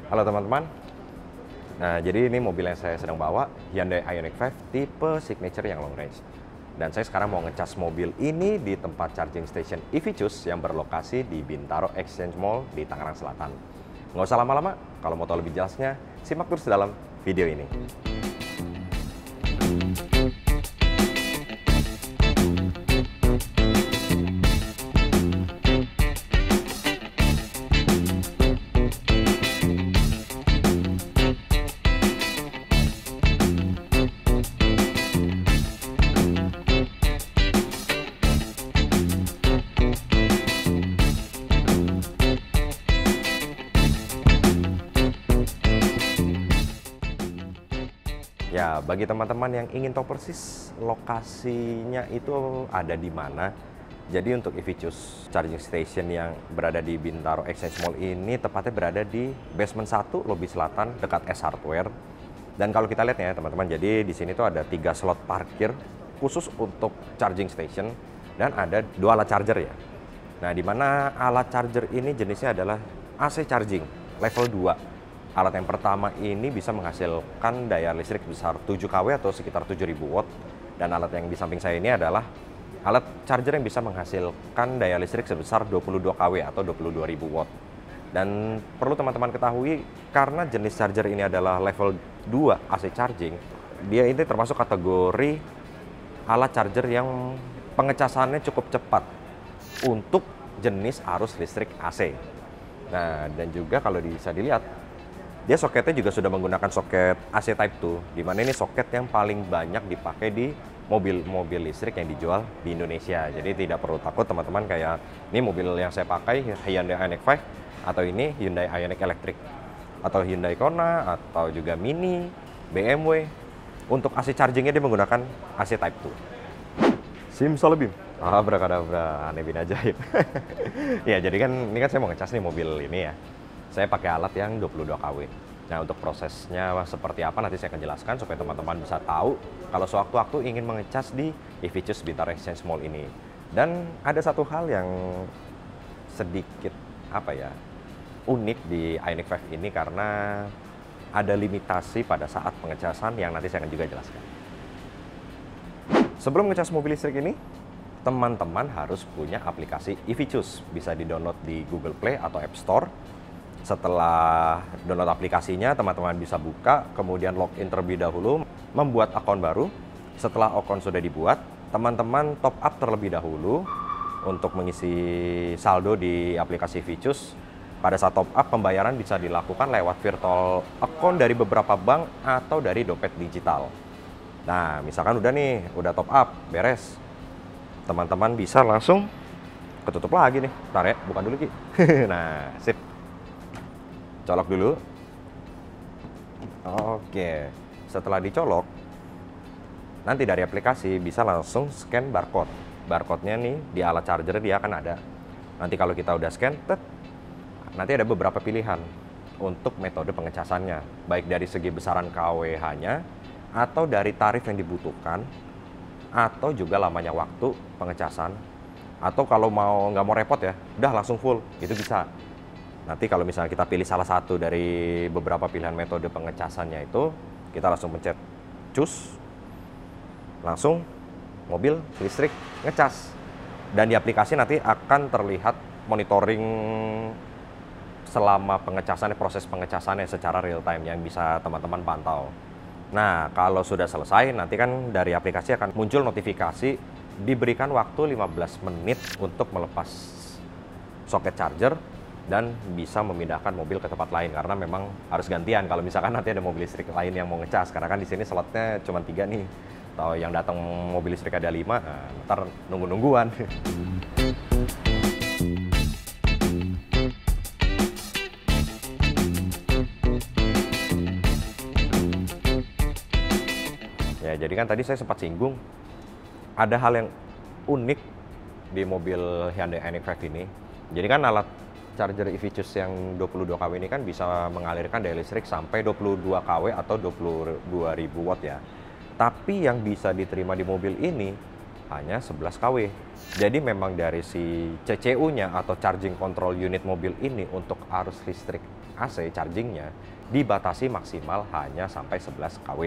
Halo teman-teman. Nah, jadi ini mobil yang saya sedang bawa, Hyundai Ioniq 5 tipe signature yang long range. Dan saya sekarang mau ngecas mobil ini di tempat charging station EV Choose yang berlokasi di Bintaro Exchange Mall di Tangerang Selatan. Nggak usah lama-lama, kalau mau tahu lebih jelasnya, simak terus dalam video ini. Ya, bagi teman-teman yang ingin tahu persis lokasinya itu ada di mana, jadi untuk EV Choose charging station yang berada di Bintaro Exchange Mall ini tepatnya berada di basement 1 lobi selatan dekat S Hardware. Dan kalau kita lihat ya teman-teman, jadi di sini tuh ada 3 slot parkir khusus untuk charging station dan ada 2 alat charger ya. Nah, di mana alat charger ini jenisnya adalah AC charging level 2. Alat yang pertama ini bisa menghasilkan daya listrik sebesar 7 kW atau sekitar 7000 watt. Dan alat yang di samping saya ini adalah alat charger yang bisa menghasilkan daya listrik sebesar 22 kW atau 22.000 watt. Dan perlu teman-teman ketahui, karena jenis charger ini adalah level 2 AC charging, dia ini termasuk kategori alat charger yang pengecasannya cukup cepat untuk jenis arus listrik AC. Nah, dan juga kalau bisa dilihat, dia soketnya juga sudah menggunakan soket AC Type 2, di mana ini soket yang paling banyak dipakai di mobil-mobil listrik yang dijual di Indonesia. Jadi tidak perlu takut teman-teman, kayak ini mobil yang saya pakai Hyundai Ioniq 5 atau ini Hyundai Ioniq Electric atau Hyundai Kona atau juga Mini, BMW. Untuk AC chargingnya dia menggunakan AC Type 2. Simsalabim. Abrakadabra, aneh bin ajaib. Ya, jadi kan ini kan saya mau ngecas nih mobil ini ya. Saya pakai alat yang 22 kW. Nah, untuk prosesnya seperti apa nanti saya akan jelaskan supaya teman-teman bisa tahu kalau sewaktu-waktu ingin mengecas di EV Choose Bintaro Exchange Mall ini. Dan ada satu hal yang sedikit unik di Ioniq 5 ini, karena ada limitasi pada saat pengecasan yang nanti saya akan juga jelaskan. Sebelum ngecas mobil listrik ini, teman-teman harus punya aplikasi EV Choose. Bisa di-download di Google Play atau App Store. Setelah download aplikasinya, teman-teman bisa buka, kemudian login terlebih dahulu, membuat akun baru. Setelah akun sudah dibuat, teman-teman top up terlebih dahulu untuk mengisi saldo di aplikasi EV Choose. Pada saat top up, pembayaran bisa dilakukan lewat virtual account dari beberapa bank atau dari dompet digital. Nah, misalkan udah top up, beres. Teman-teman bisa langsung ketutup lagi nih. Bentar ya, bukan dulu Ki. Nah, sip. Colok dulu. Oke, setelah dicolok, nanti dari aplikasi bisa langsung scan barcode. Barcode-nya nih di alat charger dia akan ada. Nanti kalau kita udah scan, nanti ada beberapa pilihan untuk metode pengecasannya. Baik dari segi besaran kWh-nya, atau dari tarif yang dibutuhkan, atau juga lamanya waktu pengecasan. Atau kalau nggak mau repot ya, udah langsung full, itu bisa. Nanti kalau misalnya kita pilih salah satu dari beberapa pilihan metode pengecasannya itu, kita langsung pencet choose, langsung mobil listrik ngecas. Dan di aplikasi nanti akan terlihat monitoring selama pengecasannya, proses pengecasannya secara real time yang bisa teman-teman pantau. Nah, kalau sudah selesai, nanti kan dari aplikasi akan muncul notifikasi diberikan waktu 15 menit untuk melepas soket charger dan bisa memindahkan mobil ke tempat lain, karena memang harus gantian kalau misalkan nanti ada mobil listrik lain yang mau ngecas, karena kan di sini slotnya cuma 3 nih. Atau yang datang mobil listrik ada 5, nah, ntar nunggu-nungguan. Ya, jadi kan tadi saya sempat singgung ada hal yang unik di mobil Hyundai Ioniq 5 ini. Jadi kan alat charger EV Choose yang 22 kW ini kan bisa mengalirkan daya listrik sampai 22 kW atau 22.000 watt ya. Tapi yang bisa diterima di mobil ini hanya 11 kW. Jadi memang dari si CCU-nya atau charging control unit mobil ini untuk arus listrik AC chargingnya dibatasi maksimal hanya sampai 11 kW.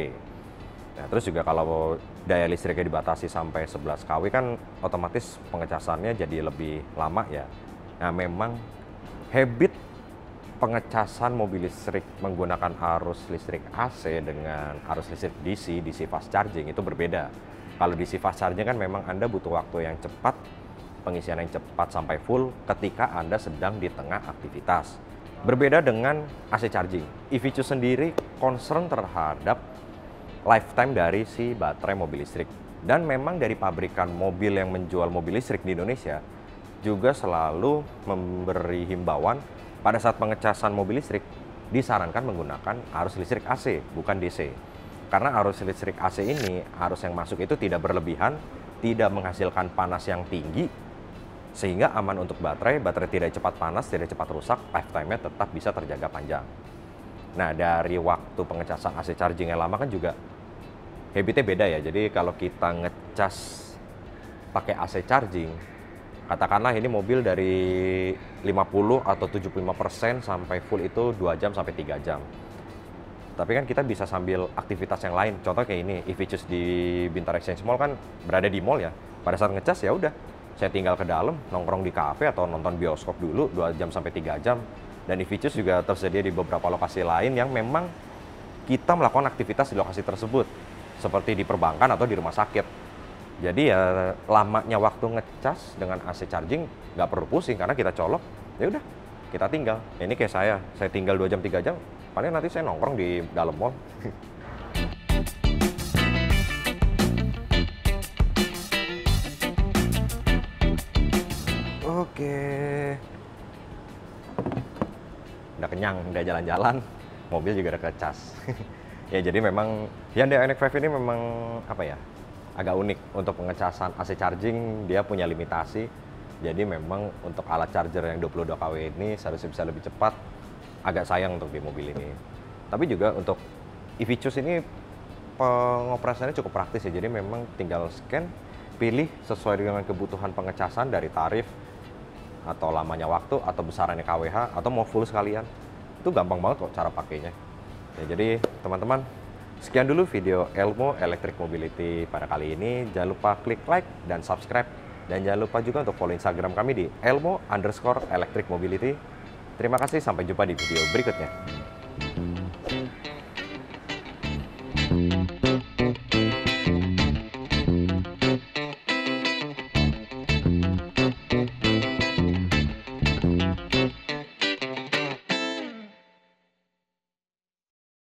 Nah, terus juga kalau daya listriknya dibatasi sampai 11 kW kan otomatis pengecasannya jadi lebih lama ya. Nah, memang habit pengecasan mobil listrik menggunakan arus listrik AC dengan arus listrik DC fast charging itu berbeda. Kalau DC fast charging kan memang Anda butuh waktu yang cepat, pengisian yang cepat sampai full ketika Anda sedang di tengah aktivitas. Berbeda dengan AC charging. EV Choose sendiri concern terhadap lifetime dari si baterai mobil listrik. Dan memang dari pabrikan mobil yang menjual mobil listrik di Indonesia juga selalu memberi himbauan pada saat pengecasan mobil listrik disarankan menggunakan arus listrik AC, bukan DC. Karena arus listrik AC ini, arus yang masuk itu tidak berlebihan, tidak menghasilkan panas yang tinggi, sehingga aman untuk baterai tidak cepat panas, tidak cepat rusak, lifetime-nya tetap bisa terjaga panjang. Nah, dari waktu pengecasan AC charging yang lama kan juga habitnya beda ya. Jadi kalau kita ngecas pakai AC charging, katakanlah ini mobil dari 50 atau 75% sampai full itu 2 jam sampai 3 jam. Tapi kan kita bisa sambil aktivitas yang lain. Contoh kayak ini, EV Choose di Bintaro Exchange Mall kan berada di mall ya. Pada saat ngecas ya udah, saya tinggal ke dalam, nongkrong di kafe atau nonton bioskop dulu 2 jam sampai 3 jam. Dan EV Choose juga tersedia di beberapa lokasi lain yang memang kita melakukan aktivitas di lokasi tersebut. Seperti di perbankan atau di rumah sakit. Jadi ya lamanya waktu ngecas dengan AC charging nggak perlu pusing karena kita colok, ya udah kita tinggal. Ya, ini kayak saya tinggal 2 jam 3 jam, paling nanti saya nongkrong di dalam mall. Oke, udah kenyang, udah jalan-jalan, mobil juga udah kecas. Ya jadi memang Hyundai Ioniq 5 ini memang apa ya, agak unik untuk pengecasan AC charging, dia punya limitasi. Jadi memang untuk alat charger yang 22 kW ini seharusnya bisa lebih cepat, agak sayang untuk di mobil ini. Tapi juga untuk EV Choose ini pengoperasiannya cukup praktis ya. Jadi memang tinggal scan, pilih sesuai dengan kebutuhan pengecasan dari tarif atau lamanya waktu atau besarannya kWh atau mau full sekalian. Itu gampang banget kok cara pakainya. Ya, jadi teman-teman, sekian dulu video Elmo Electric Mobility pada kali ini. Jangan lupa klik like dan subscribe. Dan jangan lupa juga untuk follow Instagram kami di Elmo_Electric Mobility. Terima kasih, sampai jumpa di video berikutnya.